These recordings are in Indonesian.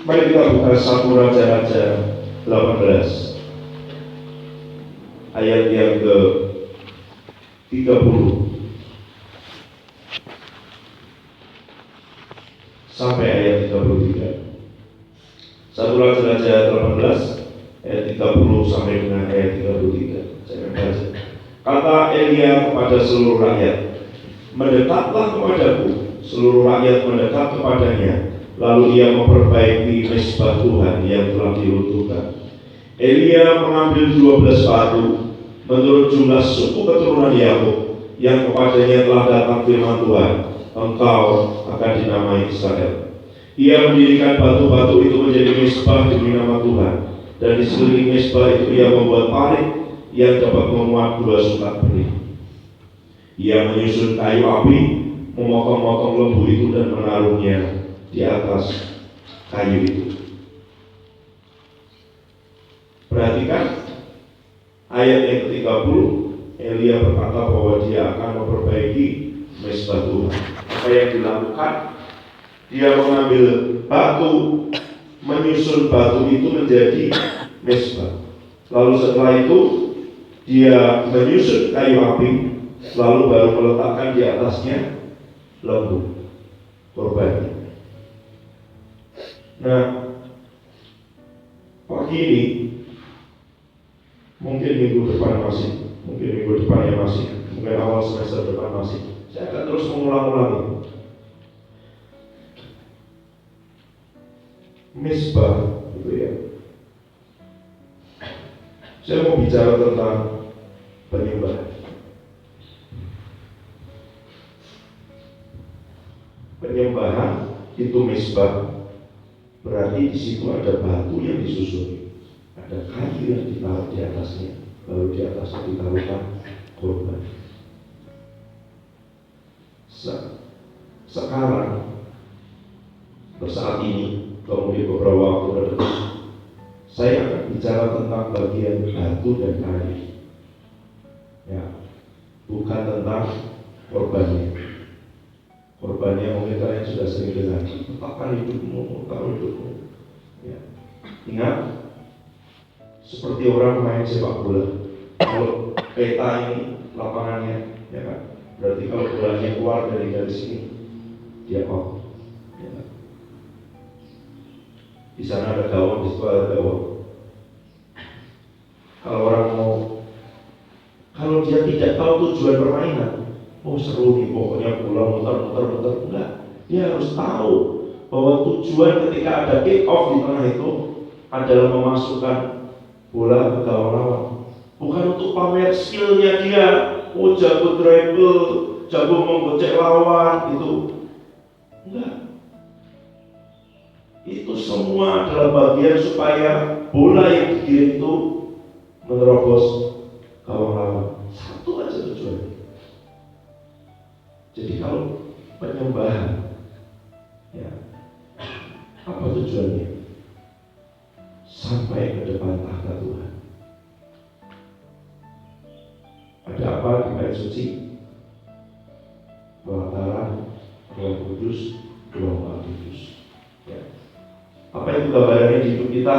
Mari kita buka 1 Raja-Raja 18 ayat yang ke-30 sampai ayat 33. 1 Raja-Raja 18 ayat 30 sampai dengan ayat 33. Saya akan baca. Kata Elia kepada seluruh rakyat, "Mendekatlah kepadaku." Seluruh rakyat mendekat kepadanya. Lalu ia memperbaiki mezbah Tuhan yang telah diruntuhkan. Elia mengambil 12 batu menurut jumlah suku keturunan Yakub yang kepadanya telah datang firman Tuhan, "Engkau akan dinamai Israel." Ia mendirikan batu-batu itu menjadi mezbah demi nama Tuhan, dan di sekeliling mezbah itu ia membuat parit yang dapat memuat 2 sukat benih. Ia menyusun kayu api, memotong-motong lembu itu dan menaruhnya di atas kayu itu. Perhatikan ayat yang ke-30. Elia berkata bahwa dia akan memperbaiki mezbah Tuhan. Apa yang dilakukan? Dia mengambil batu, menyusun batu itu menjadi mezbah. Lalu setelah itu dia menyusun kayu api, lalu baru meletakkan di atasnya lembu korban. Nah, pagi ini mungkin minggu depan masih, mungkin minggu depannya masih, mungkin awal semester depan masih, saya akan terus mengulang-ulangi. Mezbah itu ya. Saya mau bicara tentang penyembahan. Penyembahan itu mezbah, berarti di situ ada batu yang disusun, ada kayu yang ditaruh di atasnya, lalu di atasnya ditaruhkan korban. Sekarang, saat ini, kemudian beberapa waktu ke depan, saya akan bicara tentang bagian batu dan kayu, ya, bukan tentang korbannya. Korbannya mungkin kalian sudah sering dengar, tetapkan hidupmu, tetapkan hidupmu. Ya. Ingat, seperti orang main sepak bola. Kalau peta ini lapangannya, ya kan? Berarti kalau bolanya keluar dari garis ini, dia out. Ya kan? Di sana ada gawang, di situ ada gawang. Kalau dia tidak tahu tujuan permainan, oh seru nih, pokoknya bola muter-muter, enggak. Dia harus tahu bahwa tujuan ketika ada kick off di tengah itu adalah memasukkan bola ke gawang lawan. Bukan untuk pamer skillnya dia, oh jago dribble, jago menggocek lawan, itu enggak. Itu semua adalah bagian supaya bola yang dikirim itu menerobos gawang lawan. Satu aja tujuannya. Jadi kalau penyembahan, ya, apa tujuannya? Sampai ke depan tahta Tuhan. Ada apa di bait suci? Pelataran, Roh Kudus, Roh Maha Kudus. Ya. Apa itu gambarannya di hidup kita?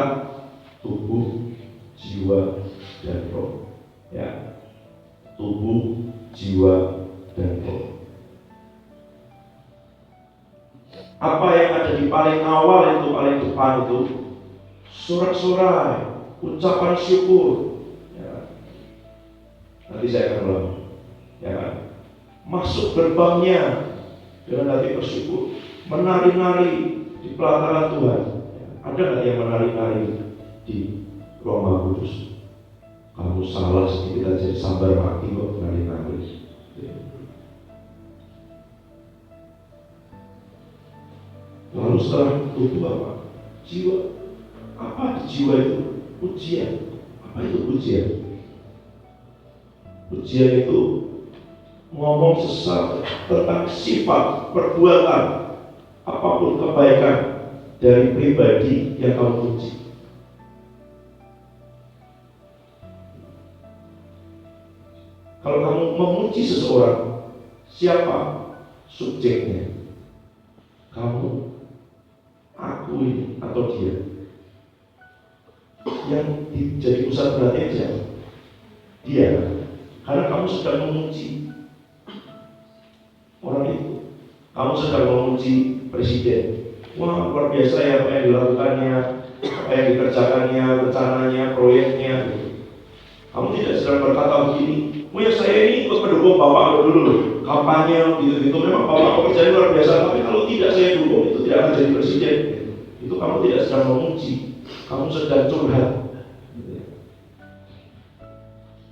Tubuh, jiwa, dan roh. Ya. Tubuh, jiwa, dan roh. Apa yang ada di paling awal itu, paling depan itu, sorak-sorai, ucapan syukur. Ya. Nanti saya akan ulang. Ya kan? Masuk gerbangnya dengan hati bersyukur, menari-nari di pelataran Tuhan. Ya. Ada nggak yang menari-nari di Ruang Maha Kudus? Kamu salah sedikit aja disambar mati kok menari-nari. Ya. Lalu setelah itu apa? Jiwa. Apa di jiwa itu? Pujian. Apa itu pujian? Pujian itu ngomong sesuatu tentang sifat, perbuatan, apapun kebaikan dari pribadi yang kamu puji. Kalau kamu memuji seseorang, siapa subjeknya? Kamu. Aku ini atau dia? Yang jadi pusat perhatian siapa? Dia. Karena kamu sedang memuji orang itu. Kamu sedang memuji presiden. Wah, luar biasa ya apa yang dilakukannya, apa yang dikerjakannya, rencananya, proyeknya. Kamu tidak sedang berkata begini, oh ya saya ini ikut mendukung Bapak dulu, kampanye gitu-gitu. Memang Bapak pekerjaan luar biasa, tapi kalau tidak saya dukung, itu tidak akan jadi presiden. Itu kamu tidak sedang memuji, kamu sedang curhat.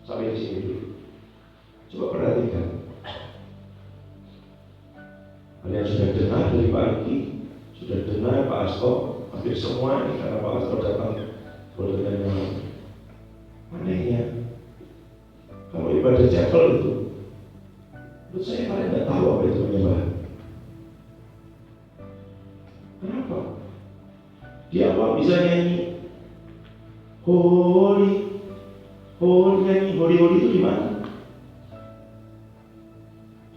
Sampai di sini dulu. Coba perhatikan. Kalian sudah dengar dari Pak Arki, sudah dengar Pak Asto, hampir semua ini karena Pak Asto datang dengan yang anehnya. Kalau ibadah chapel itu, menurut saya kalian tidak tahu apa itu penyembahan. Kenapa? Di awal bisa nyanyi Holy, Holy, nyanyi Holy itu di mana?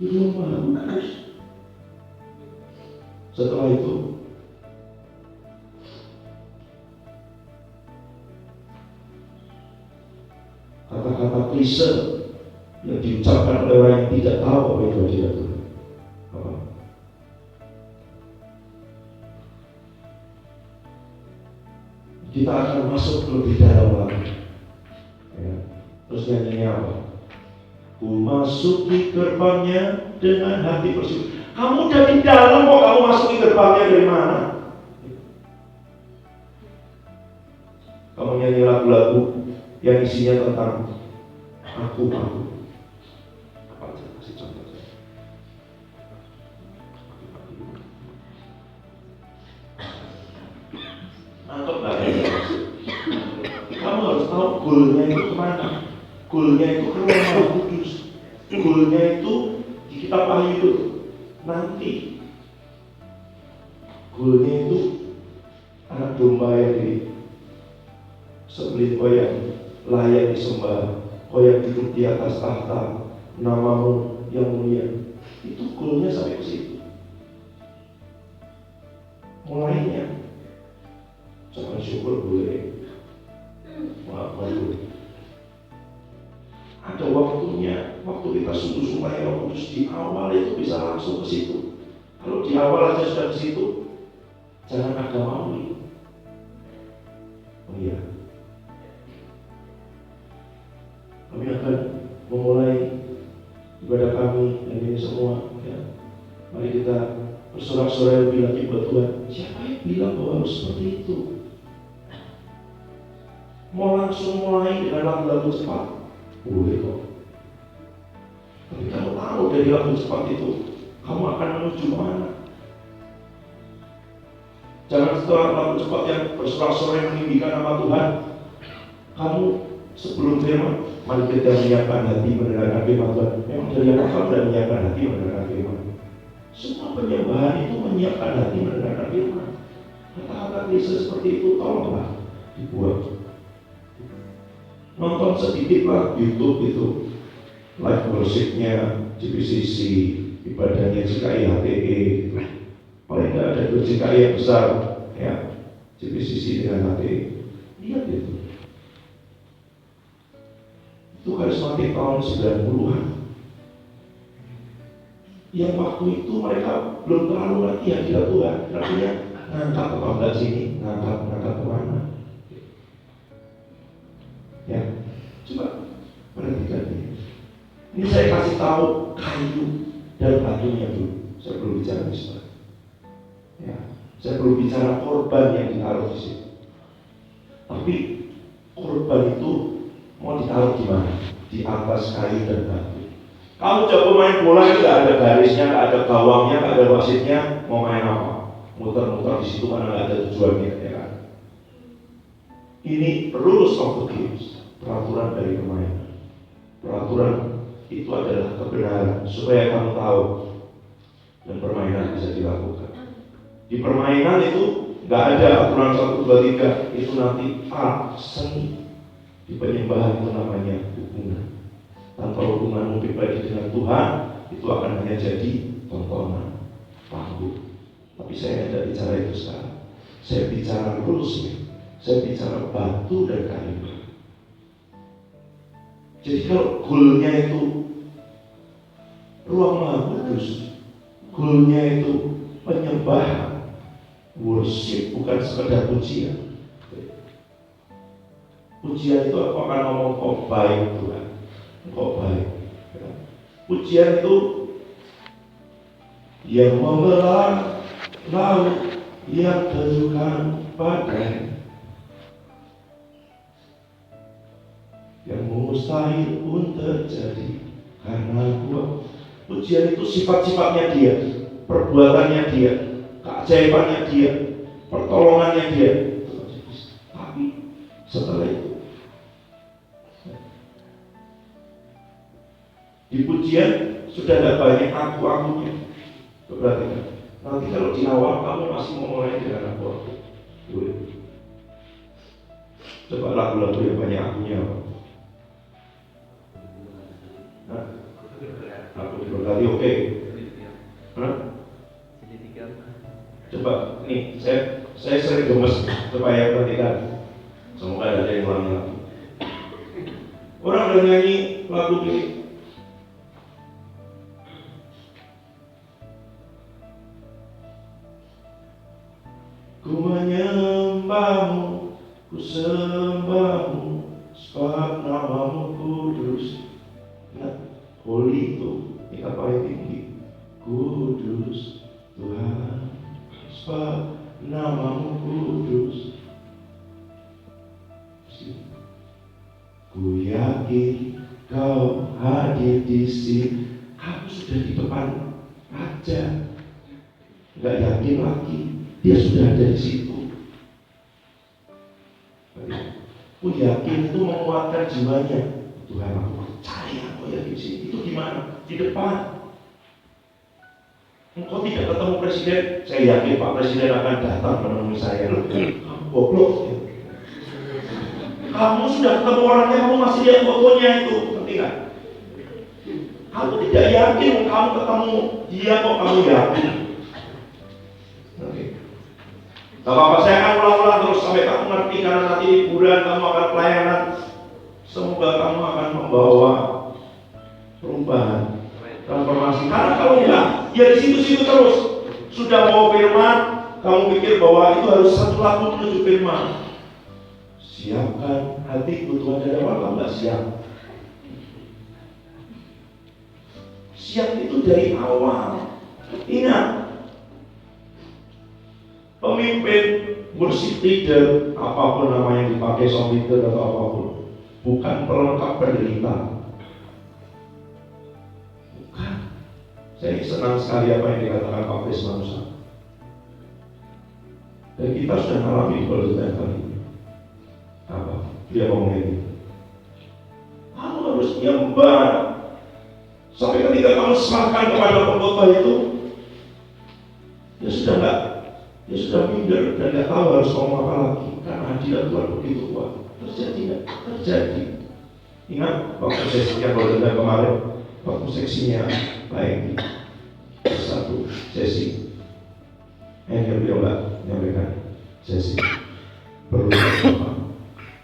Di rumah kudus. Setelah itu kata-kata klise yang diucapkan oleh orang yang tidak tahu apa itu hadirat Tuhan. Apa? Kita akan masuk lebih dalam lagi. Ya. Terus nyanyinya apa? Ku masuk di gerbangnya dengan hati bersyukur. Kamu udah di dalam kok kamu masuk di gerbangnya dari mana? Kamu nyanyi lagu-lagu yang isinya tentang aku. Apa aja kasih contoh saja. Nangkep nggak ya? Kamu harus tahu goalnya itu kemana. Goalnya itu ke Roh Kudus. Goalnya itu di kitab Wahyu itu. Nanti goalnya itu anak domba yang disembelih, kau yang layak disembah, kau yang duduk di atas tahta, namamu yang mulia. Itu goalnya sampai ke situ. Mulainya jangan syukur boleh, maafkan boleh. Ada waktunya, waktu kita sungguh-sungguh yang Roh Kudus di awal itu bisa langsung ke situ. Kalau di awal aja sudah ke situ, jangan ada maui. Oh iya, kami akan memulai ibadah kami dan ini semua. Ya. Mari kita bersorak-sorai lebih lagi buat Tuhan. Siapa yang bilang bahwa harus seperti itu? Mau langsung mulai dengan lagu-lagu cepat? Boleh kok. Tapi kamu tahu dari lagu cepat itu, kamu akan menuju mana? Jangan setelah lagu cepat yang bersorak-sorai meninggikan nama Tuhan, kamu sebelum firman, mari kita menyiapkan hati mendengarkan firman Tuhan. Memang dari awal kamu sudah menyiapkan hati mendengarkan firman. Semua penyembahan itu menyiapkan hati mendengarkan firman. Kata-kata klise seperti itu tolonglah dibuat. Nonton sedikit lah YouTube itu, live worship-nya GPCC, ibadahnya GKI HTE, paling tidak ada 2 GKI yang besar, ya, GPCC dengan HTE. Lihat itu. Itu karismatik tahun 90-an. Yang waktu itu mereka belum terlalu ngerti hadirat Tuhan. Artinya ngangkat ke bangga sini, ngangkat kemana. Ya, coba perhatikan ini. Ini saya kasih tahu kayu dan batunya dulu. Saya belum bicara misbah. Ya, saya belum bicara korban yang ditaruh di situ. Tapi korban itu mau ditaruh di mana? Di atas kayu dan batu. Kamu coba main bola itu nggak ada garisnya, nggak ada gawangnya, nggak ada wasitnya, mau main apa? Muter-muter di situ karena nggak ada tujuannya, ya kan? Ini rules of the games. Peraturan dari permainan. Peraturan itu adalah kebenaran supaya kamu tahu dan permainan bisa dilakukan. Di permainan itu nggak ada aturan 1, 2, 3. Itu nanti seni. Di penyembahan itu namanya hubungan. Tanpa hubunganmu pribadi dengan Tuhan, itu akan hanya jadi tontonan, panggung. Tapi saya tidak bicara itu sekarang. Saya bicara rules, saya bicara batu dan kayu. Jadi kalau goalnya itu ruang Maha Kudus, goalnya itu penyembahan, worship, bukan sekedar pujian. Pujian itu aku akan ngomong kok baik Tuhan, kok baik. Pujian itu yang membelah laut, yang terjunkan badai, yang mustahil pun terjadi karena gua. Pujian itu sifat-sifatnya Dia, perbuatannya Dia, keajaibannya Dia, pertolongannya Dia. Tapi setelah itu di pujian sudah tidak banyak aku-akunya. Perhatikan, nanti kalau di awal kamu masih mau mulai dengan aku-aku, boleh. Coba lagu-lagu yang banyak akunya. Aku diberkati, oke. Coba, nih, saya sering gemes supaya perhatikan. Semoga ada yang ulangi lagi. Orang udah nyanyi lagu ini. Ku menyembahmu, ku sembahmu, sebab namamu kudus. Nah, holy itu tingkat paling tinggi. Kudus Tuhan, sebab namamu kudus. Ku yakin kau hadir di sini. Kamu sudah di depan Raja. Enggak yakin lagi, Dia sudah ada di situ. Ku yakin itu menguatkan jiwanya. Tuhan, aku percaya aku yakin di sini. Itu di mana? Di depan. Engkau tidak ketemu presiden, saya yakin Pak Presiden akan datang menemui saya. Kamu goblok ya. Kamu sudah ketemu orangnya, kamu masih lihat fotonya itu, ngerti gak? Kamu tidak yakin kamu ketemu dia kok kamu yakin. Gak apa-apa, saya akan ulang-ulang terus sampai kamu ngerti, karena nanti liburan kamu akan pelayanan. Semoga kamu akan membawa perubahan, transformasi. Karena kalau enggak, ya di situ-situ terus. Sudah mau firman, kamu pikir bahwa itu harus satu lagu menuju firman. Siapkan hatiku, Tuhan dari awal kamu gak siap. Siap itu dari awal. Ingat, pemimpin, worship leader, apapun nama yang dipakai, song leader atau apapun, bukan pelengkap penderita. Bukan. Saya senang sekali apa yang dikatakan Pak Krismanusa. Dan kita sudah mengalami perbedaan kali ini. Apa? Dia ngomong ini. Kamu harus nyembah. Sampai ketika kamu serahkan kepada pengkhotbah itu, dia sudah enggak. Dia sudah minder dan tidak tahu harus ngomong apa lagi, karena hadirat Tuhan begitu kuat. Terjadi nggak? Terjadi. Ingat waktu sesinya baru dengar kemarin, waktu seksinya baik satu sesi, beliau nggak menyampaikan sesi perlu apa.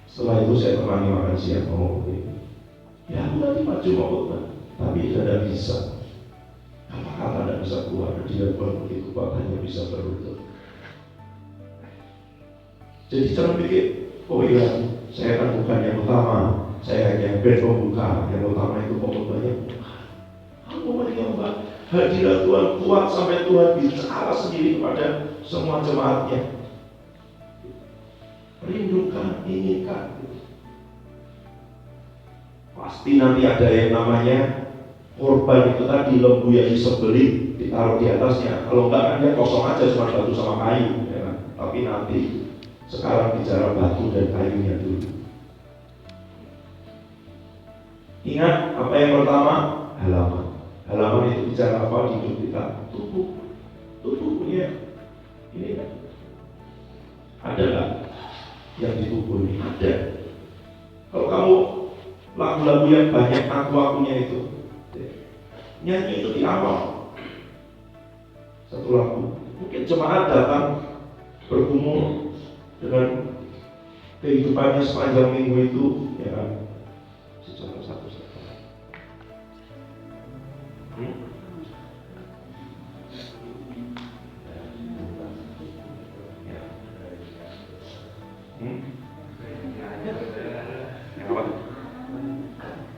Setelah itu saya temani makan siang ngomong begini. Ya aku tadi maju mau tapi tidak bisa. Kata-kata tidak bisa keluar, hadirat Tuhan begitu kuat, hanya bisa berlutut. Jadi jangan pikir, oh iya, saya kan bukan yang utama, saya hanya band pembuka, yang utama itu pembukanya. Kamu menyembah hadirat Tuhan kuat sampai Tuhan bicara sendiri kepada semua jemaatnya. Rindukan, inginkan. Pasti nanti ada yang namanya korban itu tadi, lembu yang disembelih ditaruh di atasnya. Kalau enggak kan dia kosong aja, cuma batu sama kayu, ya kan? Tapi nanti sekarang bicara batu dan kayunya dulu. Ingat apa yang pertama? Halaman. Halaman itu bicara apa di hidup kita? Tubuh. Tubuh punya ini kan? Ada nggak yang di tubuh ini? Ada. Kalau kamu lagu-lagu yang banyak aku-akunya itu, nyanyi itu di awal satu lagu. Mungkin jemaat datang bergumul dengan kehidupannya sepanjang minggu itu, ya kan? Satu.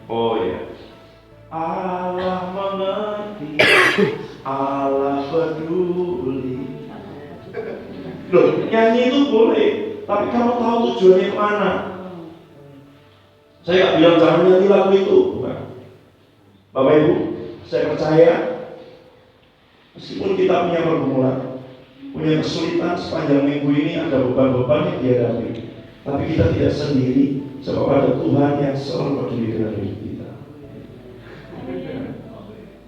Oh ya, Allah mengerti, Allah peduli. Loh, nyanyi itu boleh, tapi kamu tahu tujuannya kemana? Saya nggak bilang jangan nyanyi lagu itu, bukan. Bapak Ibu, saya percaya meskipun kita punya pergumulan, punya kesulitan sepanjang minggu ini, ada beban-beban yang dihadapi, tapi kita tidak sendiri, sebab ada Tuhan yang selalu peduli dengan hidup kita.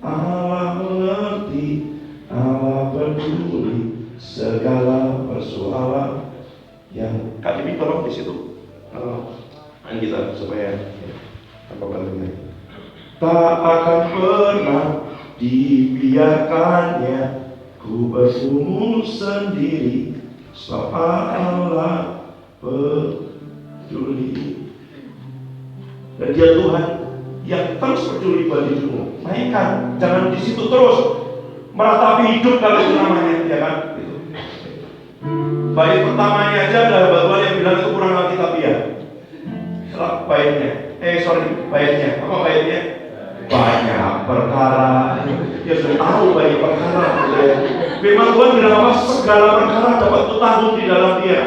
Allah mengerti, Allah peduli segala persoalan yang Kak Dewi tolong di situ, kita supaya apa bantunya. Tak akan pernah dibiarkannya ku bergumul sendiri, sebab Allah peduli. Dan Dia Tuhan yang terus peduli buat hidupmu. Mainkan, jangan di situ terus meratapi hidup kalau itu namanya, ya kan? Gitu. Bait pertamanya aja ada batuan yang bilang itu kurang Alkitabiah. Baitnya. Apa baitnya? Banyak perkara. Ya sudah tahu banyak perkara. Firman Tuhan bilang apa? Segala perkara dapat kutanggung di dalam Dia.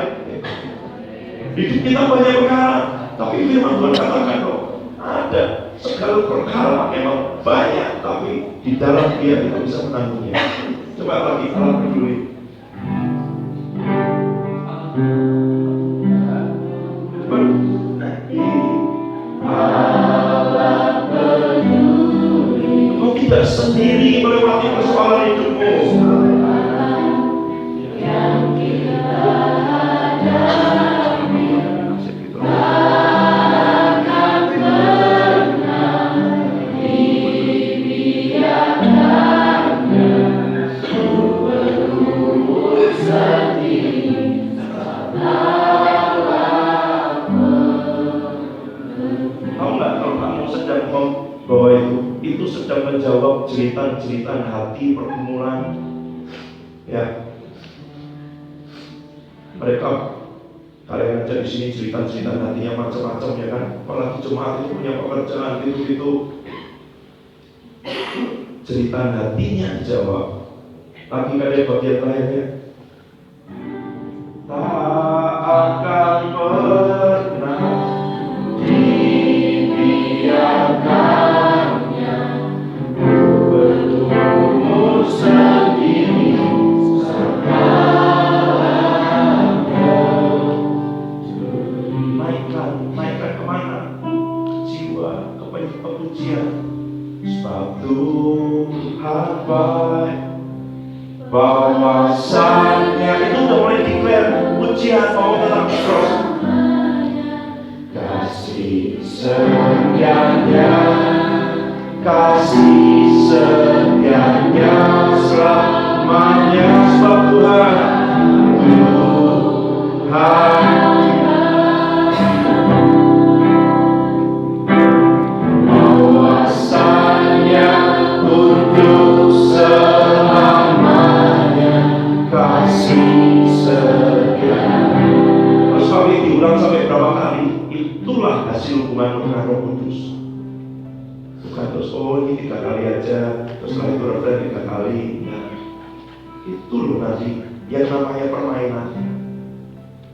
Hidup kita banyak perkara, tapi firman Tuhan katakan kok ada segala perkara memang banyak, tapi di dalam Dia kita bisa menanggungnya. Coba lagi, Allah peduli. Kau tidak sendiri melewati persoalan hidupmu. Yang kita hadapi takkan pernah dibiarkannya bergumul sendiri. Tahu nggak kalau kamu sedang bahwa itu sedang menjawab jeritan-jeritan hati pergumulan, ya. Mereka kalian aja di sini jeritan-jeritan hatinya macam-macam, ya kan. Apalagi jemaat itu punya pekerjaan gitu. Jeritan hatinya dijawab. Lagi ada bagian terakhirnya. Tak akan pernah dibiarkannya bergumul sendiri segalanya. Naikkan kemana? Jiwa ke pujian. Sebab Tuhan baik, bahwasannya itu udah mulai declare pujian mau tetap terus. Kasih setianya selamanya, sebab Tuhan bahwasannya untuk selamanya, kasih setianya. Terus kami diulang sampai berapa kali? Itulah hasil hubungan dengan Roh Kudus. Bukan terus ini 3 kali aja, terus setelah itu refresh 3 kali. Nah, itu loh nanti yang namanya permainan.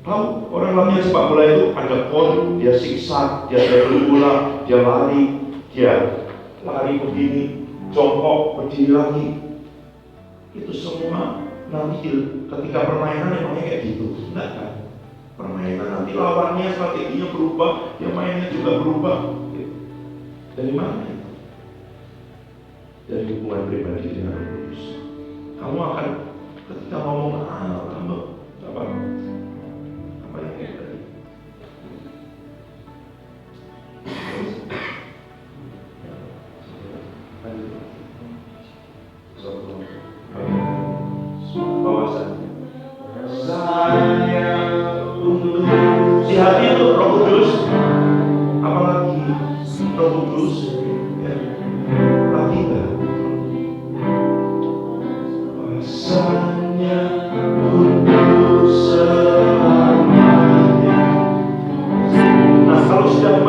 Tahu orang lamanya sepak bola itu ada pon, dia siksak, dia dribble bola, dia lari begini, jongkok, berdiri lagi. Itu semua nanti ketika permainan emangnya kayak gitu, enggak kan? Permainan nanti lawannya strateginya berubah, ya mainnya juga berubah. Dari mana itu? Dari hubungan pribadi dengan Roh Kudus. Kamu akan ketika ngomong kamu apa yang kayak tadi. Bahwasannya kudus, ya. Lagi enggak? Kuasanya untuk selamanya. Nah, kalau sudah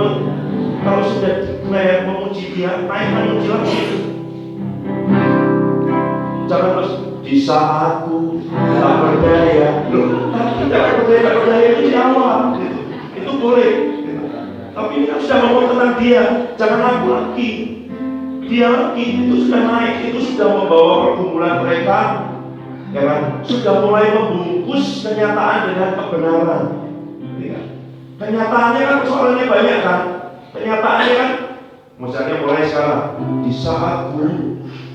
memuji Dia, naik memuji lagi. Jangan terus di saatku tak berdaya. Loh, tapi tak berdaya itu di awal, gitu. Itu boleh. Gitu. Tapi ini kan sudah ngomong tentang Dia, jangan aku lagi. Dia lagi, itu sudah naik, itu sudah membawa pergumulan mereka, ya kan? Sudah mulai membungkus kenyataan dengan kebenaran. Ya. Kenyataannya kan persoalannya banyak kan? Kenyataannya kan, misalnya mulai sekarang, di saatku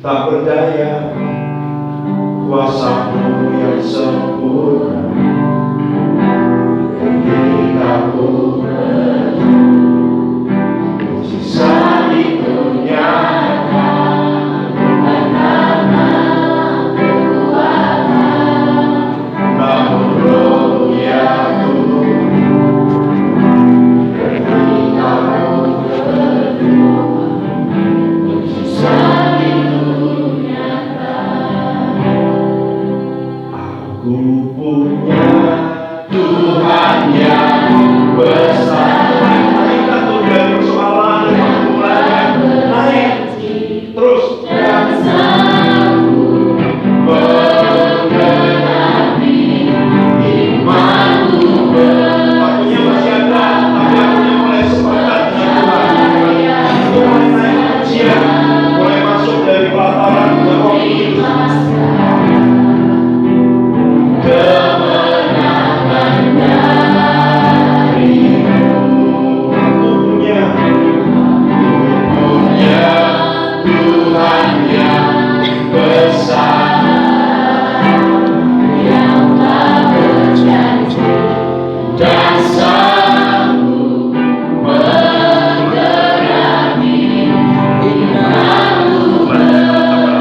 tak berdaya, kuasamu yang sempurna, ketika ku mujizat itu nyata, namun rohmu yang ketika ku berdoa, mujizat itu nyata. Aku punya Tuhan yang besar. Naik satu dari persoalan dan pergumulan, naik terus dan sanggup menggenapi imanku. Akunya masih ada, tapi akunya mulai sepakat dengan Tuhan. Mulai naik ujian, mulai masuk dari pelataran ke Roh Kudus. Kemenangan darimu. Aku punya Tuhan yang besar, yang tak berjanji dan sanggup menggenapi imanku betapa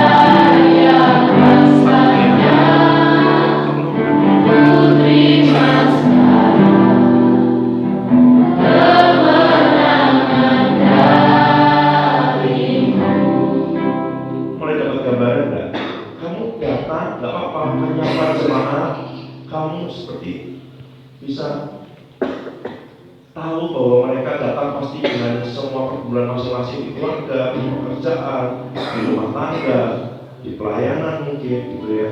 berjaya kuasanya. Ku terima kemenangan darimu. Mulai dapat gambaran enggak? Kamu datang, enggak apa-apa, menyapa jemaat, kamu seperti bisa tahu bahwa mereka datang pasti dengan semua pergumulan masing-masing di keluarga, di pekerjaan, di rumah tangga, di pelayanan mungkin, gitu ya.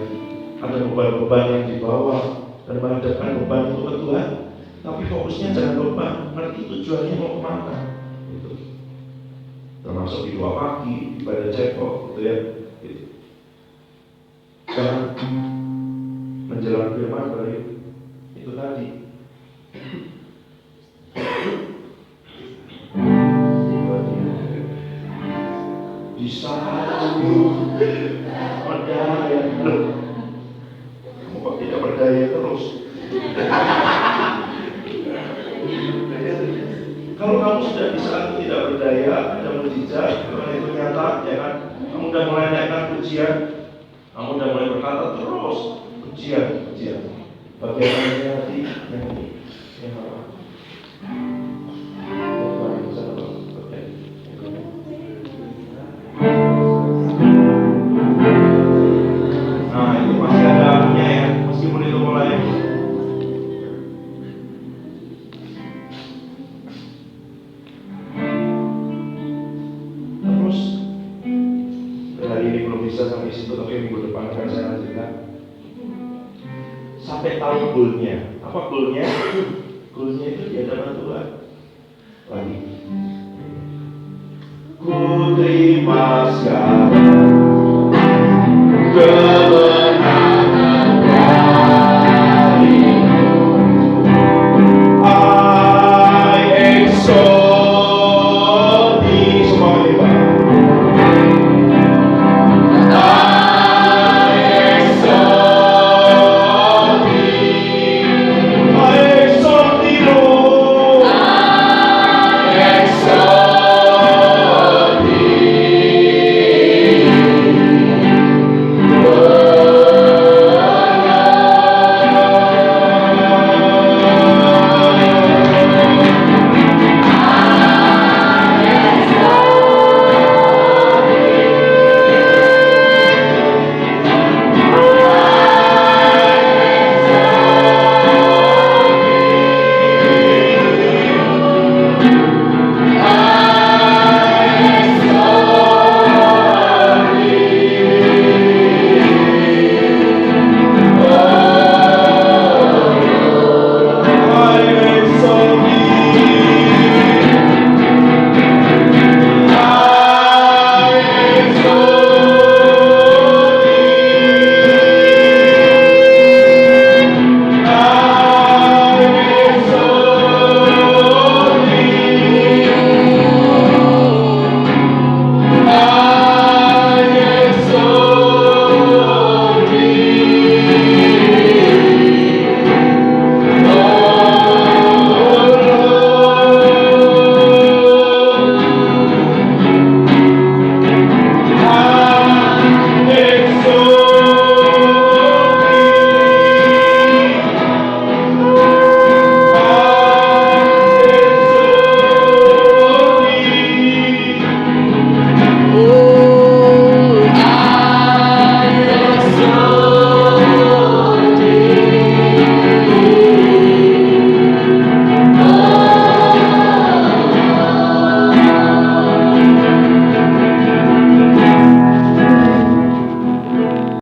Ada beban-beban yang dibawa dan menghadapkan beban itu ke Tuhan. Tapi fokusnya jangan lupa, ngerti tujuannya mau kemana, gitu. Termasuk di doa pagi, ibadah cekok, gitu ya. Gitu. Jangan menjelang firman dari itu tadi. Di saatku berdaya, kamu kok tidak berdaya terus? Kalau kamu sudah di saat tidak berdaya, ada mujizat, karena itu nyata, ya kan? Kamu udah mulai naikkan pujian, kamu udah mulai berkata terus pujian. Bagaimana hati yang ini? Nah, itu masih ada akunya ya, meskipun itu mulai. Terus hari ini belum bisa sampai situ, tapi minggu depan akan saya lanjutkan. Sampai tahu goalnya. Apa goalnya? Goalnya itu di hadapan Tuhan. Lagi. Ku terima sekarang